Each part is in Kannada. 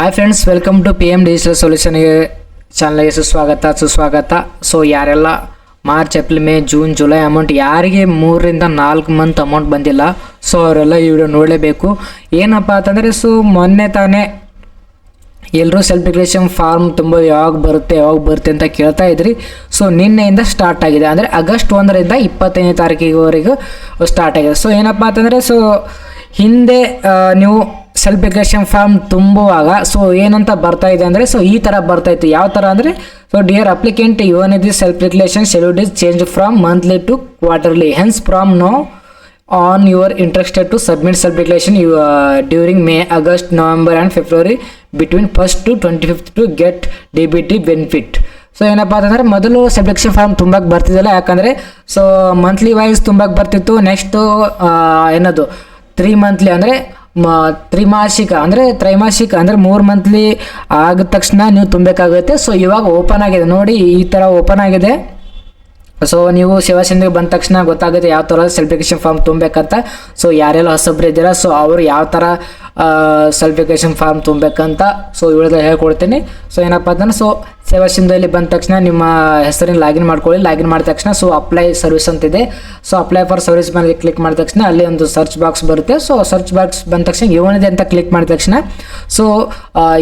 Hi friends, welcome to PM digital ಸೊಲ್ಯೂಷನ್ಗೆ ಚಾನಲ್ಗೆ ಸುಸ್ವಾಗತ. ಸೊ ಯಾರೆಲ್ಲ March, April, May, June, July amount ಯಾರಿಗೆ 3 ರಿಂದ 4 ಮಂತ್ ಅಮೌಂಟ್ ಬಂದಿಲ್ಲ, ಸೊ ಅವರೆಲ್ಲ ಈ ವಿಡಿಯೋ ನೋಡಲೇಬೇಕು. ಏನಪ್ಪ ಅಂತಂದರೆ, ಸೊ ಮೊನ್ನೆ ತಾನೇ ಎಲ್ಲರೂ ಸೆಲ್ಫ್ ಡಿಕ್ಲರೇಷನ್ ಫಾರ್ಮ್ ತುಂಬ ಯಾವಾಗ ಬರುತ್ತೆ ಅಂತ ಕೇಳ್ತಾ ಇದ್ರಿ. ಸೊ ನಿನ್ನೆಯಿಂದ ಸ್ಟಾರ್ಟ್ ಆಗಿದೆ, ಅಂದರೆ ಆಗಸ್ಟ್ 1ರಿಂದ 25ನೇ ತಾರೀಕಿವರೆಗೂ ಸ್ಟಾರ್ಟ್ ಆಗಿದೆ. ಸೊ ಏನಪ್ಪ ಅಂತಂದರೆ, ಸೊ ಹಿಂದೆ ನೀವು ಸೆಲ್ಫ್ ಡಿಕ್ಲರೇಷನ್ ಫಾರ್ಮ್ ತುಂಬುವಾಗ ಸೊ ಏನಂತ ಬರ್ತಾ ಇದೆ ಅಂದರೆ, ಸೊ ಈ ಥರ ಬರ್ತಾ ಇತ್ತು. ಯಾವ ಥರ ಅಂದರೆ, ಸೊ ಡಿಯರ್ ಅಪ್ಲಿಕೆಂಟ್, ಯುವನ್ is self declaration schedule is change from monthly to quarterly, hence from now on you are interested to submit self declaration during May, August, November and February between 1st to 25th to get DBT benefit. So ಏನಪ್ಪ ಅಂತಂದರೆ, ಮೊದಲು ಸೆಲ್ಫ್ ಡಿಕ್ಲರೇಷನ್ ಫಾರ್ಮ್ ತುಂಬಕ್ಕೆ ಬರ್ತಿದ್ದಿಲ್ಲ. ಯಾಕಂದರೆ ಸೊ ಮಂತ್ಲಿ ವೈಸ್ ತುಂಬಕ್ಕೆ ಬರ್ತಿತ್ತು. ನೆಕ್ಸ್ಟು ಏನದು 3 ಮಂತ್ಲಿ ಅಂದರೆ ತ್ರೈಮಾಸಿಕ ಅಂದರೆ 3 ಮಂತ್ಲಿ ಆಗಿದ ತಕ್ಷಣ ನೀವು ತುಂಬಬೇಕಾಗುತ್ತೆ. ಸೊ ಇವಾಗ ಓಪನ್ ಆಗಿದೆ ನೋಡಿ, ಈ ಥರ ಓಪನ್ ಆಗಿದೆ. ಸೊ ನೀವು ಸೇವಾ ಸಿಂಧಿಗೆ ಬಂದ ತಕ್ಷಣ ಗೊತ್ತಾಗುತ್ತೆ ಯಾವ ಥರ ಸೆಲ್ಫ್ ಡಿಕ್ಲರೇಷನ್ ಫಾರ್ಮ್ ತುಂಬಬೇಕಂತ. ಸೊ ಯಾರೆಲ್ಲ ಹೊಸಬ್ರು ಇದ್ದೀರಾ, ಸೊ ಅವರು ಯಾವ ಥರ ಸೆಲ್ಫ್ ಡಿಕ್ಲರೇಷನ್ ಫಾರ್ಮ್ ತುಂಬಬೇಕಂತ ಸೊ ಇವ್ರದ್ದು ಹೇಳ್ಕೊಡ್ತೀನಿ. ಸೊ ಏನಪ್ಪ ಅಂತಂದ್ರೆ, ಸೊ ಸೇವಾ ಸಿಂಧಲ್ಲಿ ಬಂದ ತಕ್ಷಣ ನಿಮ್ಮ ಹೆಸರಿನ ಲಾಗಿನ್ ಮಾಡ್ಕೊಳ್ಳಿ. ಲಾಗಿನ್ ಮಾಡಿದ ತಕ್ಷಣ ಸೊ ಅಪ್ಲೈ ಸರ್ವಿಸ್ ಅಂತಿದೆ. ಸೊ ಅಪ್ಲೈ ಫಾರ್ ಸರ್ವಿಸ್ ಮೇಲೆ ಕ್ಲಿಕ್ ಮಾಡಿದ ತಕ್ಷಣ ಅಲ್ಲಿ ಒಂದು ಸರ್ಚ್ ಬಾಕ್ಸ್ ಬರುತ್ತೆ. ಸೊ ಸರ್ಚ್ ಬಾಕ್ಸ್ ಬಂದ ತಕ್ಷಣ ಯುವನಿಧಿ ಅಂತ ಕ್ಲಿಕ್ ಮಾಡಿದ ತಕ್ಷಣ so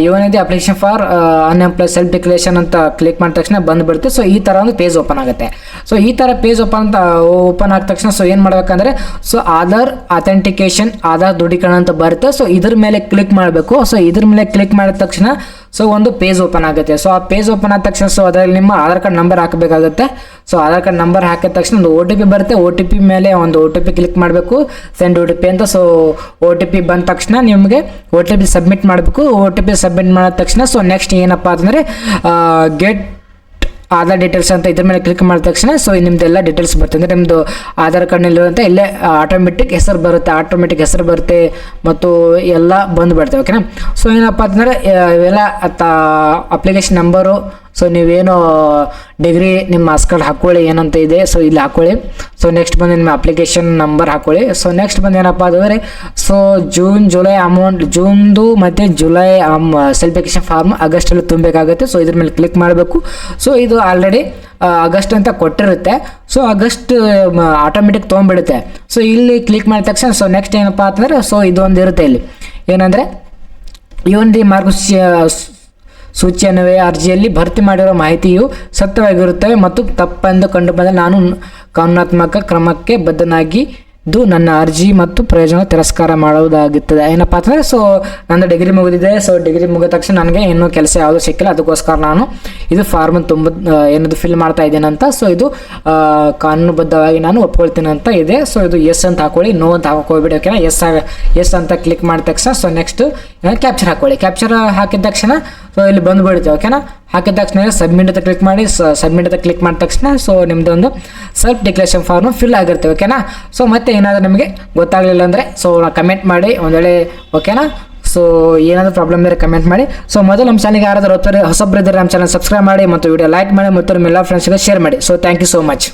Yuvanidhi application for unemploy self declaration ಅಂತ ಕ್ಲಿಕ್ ಮಾಡಿದ ತಕ್ಷಣ ಬಂದುಬಿಡುತ್ತೆ. ಸೊ ಈ ಥರ ಒಂದು ಪೇಜ್ ಓಪನ್ ಆಗುತ್ತೆ. ಸೊ ಈ ಥರ ಪೇಜ್ ಓಪನ್ ಆದ ತಕ್ಷಣ ಸೊ ಏನು ಮಾಡ್ಬೇಕಂದ್ರೆ, ಸೊ ಆಧಾರ್ ಅಥೆಂಟಿಕೇಶನ್, ಆಧಾರ್ ದೃಢೀಕರಣ ಅಂತ ಬರುತ್ತೆ. ಸೊ ಇದ್ರ ಮೇಲೆ ಕ್ಲಿಕ್ ಮಾಡಬೇಕು. ಸೊ ಇದ್ರ ಮೇಲೆ ಕ್ಲಿಕ್ ಮಾಡಿದ ತಕ್ಷಣ ಸೊ ಒಂದು ಪೇಜ್ ಓಪನ್ ಆಗುತ್ತೆ. ಸೊ ಆ ಪೇಜ್ ಓಪನ್ ಆದ ತಕ್ಷಣ ಸೊ ಅದರಲ್ಲಿ ನಿಮ್ಮ ಆಧಾರ್ ಕಾರ್ಡ್ ನಂಬರ್ ಹಾಕಬೇಕಾಗುತ್ತೆ. ಸೊ ಆಧಾರ್ ಕಾರ್ಡ್ ನಂಬರ್ ಹಾಕಿದ ತಕ್ಷಣ ಒಂದು OTP ಬರುತ್ತೆ. OTP ಮೇಲೆ ಒಂದು OTP ಕ್ಲಿಕ್ ಮಾಡಬೇಕು, ಸೆಂಡ್ OTP ಅಂತ. ಸೊ OTP ಬಂದ ತಕ್ಷಣ ನಿಮಗೆ OTP ಸಬ್ಮಿಟ್ ಮಾಡಬೇಕು. OTP ಸಬ್ಮಿಟ್ ಮಾಡಿದ ತಕ್ಷಣ ಸೊ ನೆಕ್ಸ್ಟ್ ಏನಪ್ಪ ಅಂತಂದರೆ, ಗೆಟ್ ಆಧಾರ್ ಡೀಟೇಲ್ಸ್ ಅಂತ ಇದ್ರ ಮೇಲೆ ಕ್ಲಿಕ್ ಮಾಡಿದ ತಕ್ಷಣ ಸೊ ನಿಮ್ದೆಲ್ಲ ಡೀಟೇಲ್ಸ್ ಬರುತ್ತೆ. ಅಂದರೆ ನಿಮ್ಮದು ಆಧಾರ್ ಕಾರ್ಡ್ನಲ್ಲಿರುವಂಥ ಇಲ್ಲೇ ಆಟೋಮೆಟಿಕ್ ಹೆಸರು ಬರುತ್ತೆ ಮತ್ತು ಎಲ್ಲ ಬಂದುಬಿಡ್ತವೆ. ಓಕೆನಾ. ಸೊ ಏನಪ್ಪ ಅಂತಂದರೆ, ಇವೆಲ್ಲ ಅಪ್ಲಿಕೇಶನ್ ನಂಬರು, ಸೊ ನೀವೇನು ಡಿಗ್ರಿ ನಿಮ್ಮ ಮಾರ್ಕ್ಸ್ ಕಾರ್ಡ್ ಹಾಕ್ಕೊಳ್ಳಿ, ಏನಂತ ಇದೆ ಸೊ ಇಲ್ಲಿ ಹಾಕ್ಕೊಳ್ಳಿ. ಸೊ ನೆಕ್ಸ್ಟ್ ಬಂದು ನಿಮ್ಮ ಅಪ್ಲಿಕೇಶನ್ ನಂಬರ್ ಹಾಕ್ಕೊಳ್ಳಿ. ಸೊ ನೆಕ್ಸ್ಟ್ ಬಂದು ಏನಪ್ಪ ಅಂತಂದರೆ, ಸೊ ಜುಲೈ ಅಮೌಂಟ್, ಜೂನ್ದು ಮತ್ತು ಜುಲೈ ಸೆಲ್ಫ್ ಡಿಕ್ಲರೇಷನ್ ಫಾರ್ಮ್ ಆಗಸ್ಟಲ್ಲಿ ತುಂಬಬೇಕಾಗುತ್ತೆ. ಸೊ ಇದ್ರ ಮೇಲೆ ಕ್ಲಿಕ್ ಮಾಡಬೇಕು. ಸೊ ಇದು ಆಲ್ರೆಡಿ ಆಗಸ್ಟ್ ಅಂತ ಕೊಟ್ಟಿರುತ್ತೆ. ಸೊ ಆಗಸ್ಟ್ ಆಟೋಮೆಟಿಕ್ ತೊಗೊಂಡ್ಬಿಡುತ್ತೆ. ಸೊ ಇಲ್ಲಿ ಕ್ಲಿಕ್ ಮಾಡಿದ ತಕ್ಷಣ ಸೊ ನೆಕ್ಸ್ಟ್ ಏನಪ್ಪ ಅಂತಂದರೆ, ಸೊ ಇದೊಂದು ಇರುತ್ತೆ ಇಲ್ಲಿ ಏನಂದರೆ, ಯುವನಿಧಿ ಸೂಚ್ಯನ್ವಯ ಅರ್ಜಿಯಲ್ಲಿ ಭರ್ತಿ ಮಾಡಿರೋ ಮಾಹಿತಿಯು ಸತ್ಯವಾಗಿರುತ್ತವೆ ಮತ್ತು ತಪ್ಪೆಂದು ಕಂಡು ಬಂದರೆ ನಾನು ಕಾನೂನಾತ್ಮಕ ಕ್ರಮಕ್ಕೆ ಬದ್ಧನಾಗಿದ್ದು ನನ್ನ ಅರ್ಜಿ ಮತ್ತು ಪ್ರಯೋಜನ ತಿರಸ್ಕಾರ ಮಾಡುವುದಾಗುತ್ತದೆ. ಏನಪ್ಪ ಅಂತಂದರೆ, ಸೊ ನಂದು ಡಿಗ್ರಿ ಮುಗಿದಿದೆ. ಸೊ ಡಿಗ್ರಿ ಮುಗಿದ ತಕ್ಷಣ ನನಗೆ ಇನ್ನೂ ಕೆಲಸ ಯಾವುದೂ ಸಿಕ್ಕಿಲ್ಲ, ಅದಕ್ಕೋಸ್ಕರ ನಾನು ಇದು ಫಾರ್ಮ್ ಏನದು ಫಿಲ್ ಮಾಡ್ತಾ ಇದ್ದೇನೆ ಅಂತ. ಸೊ ಇದು ಕಾನೂನುಬದ್ಧವಾಗಿ ನಾನು ಒಪ್ಕೊಳ್ತೀನಿ ಅಂತ ಇದೆ. ಸೊ ಇದು ಎಸ್ ಅಂತ ಹಾಕೊಳ್ಳಿ, ನೋ ಅಂತ ಹಾಕೋಬಿಡಿ. ಓಕೆನಾ. ಎಸ್ ಅಂತ ಕ್ಲಿಕ್ ಮಾಡಿದ ತಕ್ಷಣ ಸೊ ನೆಕ್ಸ್ಟ್ ಕ್ಯಾಪ್ಚರ್ ಹಾಕೊಳ್ಳಿ. ಕ್ಯಾಪ್ಚರ್ ಹಾಕಿದ ತಕ್ಷಣ ಸೊ ಇಲ್ಲಿ ಬಂದುಬಿಡುತ್ತೆ. ಓಕೆನಾ. ಹಾಕಿದ ತಕ್ಷಣ ಸಬ್ಮಿಟ್ ಅಂತ ಕ್ಲಿಕ್ ಮಾಡಿ. ಸಬ್ಮಿಟ್ ಅಂತ ಕ್ಲಿಕ್ ಮಾಡಿದ ತಕ್ಷಣ ಸೊ ನಿಮ್ಮದೊಂದು ಸೆಲ್ಫ್ ಡಿಕ್ಲರೇಷನ್ ಫಾರ್ಮ್ ಫಿಲ್ ಆಗಿರುತ್ತೆ. ಓಕೆನಾ. ಸೊ ಮತ್ತೆ ಏನಾದರೂ ನಿಮಗೆ ಗೊತ್ತಾಗಲಿಲ್ಲ ಅಂದರೆ ಸೊ ಕಮೆಂಟ್ ಮಾಡಿ ಒಂದು ವೇಳೆ. ಓಕೆನಾ. ಸೊ ಏನಾದರೂ ಪ್ರಾಬ್ಲಮ್ ಇದ್ದರೆ ಕಮೆಂಟ್ ಮಾಡಿ. ಸೊ ಮೊದಲು ನಮ್ಮ ಚಾನಲ್ಗೆ ಯಾರಾದರೂ ಹೊಸಬ್ರು ಇದ್ದರೆ ನಮ್ಮ ಚಾನಲ್ ಸಬ್ಸ್ಕ್ರೈಬ್ ಮಾಡಿ ಮತ್ತು ವಿಡಿಯೋ ಲೈಕ್ ಮಾಡಿ ಮತ್ತು ನಿಮ್ಮ ಎಲ್ಲ ಫ್ರೆಂಡ್ಸ್ಗೆ ಶೇರ್ ಮಾಡಿ. So thank you so much.